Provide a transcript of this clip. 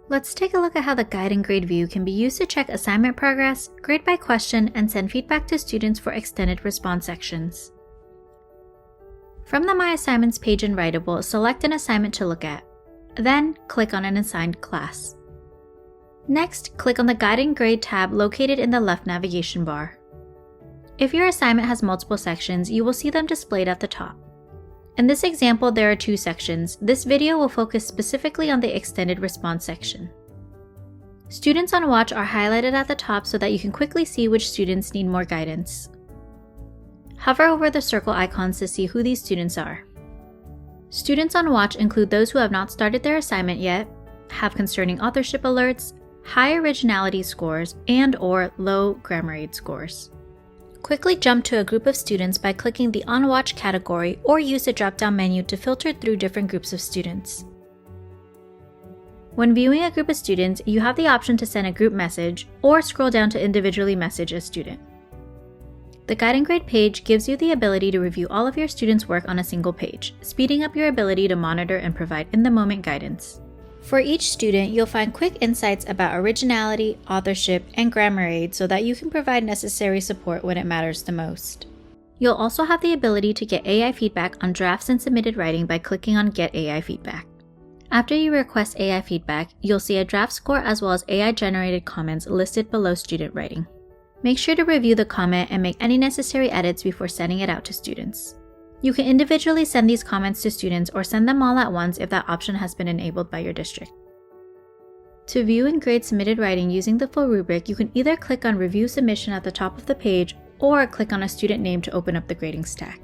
Let's take a look at how the Guide and Grade view can be used to check assignment progress, grade by question, and send feedback to students for extended response sections. From the My Assignments page in Writable, select an assignment to look at. Then, click on an assigned class. Next, click on the Guide and Grade tab located in the left navigation bar. If your assignment has multiple sections, you will see them displayed at the top. In this example, there are 2 sections. This video will focus specifically on the extended response section. Students on watch are highlighted at the top so that you can quickly see which students need more guidance. Hover over the circle icons to see who these students are. Students on watch include those who have not started their assignment yet, have concerning authorship alerts, high originality scores, and/or low grammar aid scores. Quickly jump to a group of students by clicking the On Watch category or use the drop-down menu to filter through different groups of students. When viewing a group of students, you have the option to send a group message or scroll down to individually message a student. The Guide and Grade page gives you the ability to review all of your students' work on a single page, speeding up your ability to monitor and provide in-the-moment guidance. For each student, you'll find quick insights about originality, authorship, and grammar aid so that you can provide necessary support when it matters the most. You'll also have the ability to get AI feedback on drafts and submitted writing by clicking on Get AI Feedback. After you request AI feedback, you'll see a draft score as well as AI-generated comments listed below student writing. Make sure to review the comment and make any necessary edits before sending it out to students. You can individually send these comments to students or send them all at once if that option has been enabled by your district. To view and grade submitted writing using the full rubric, you can either click on Review Submission at the top of the page or click on a student name to open up the grading stack.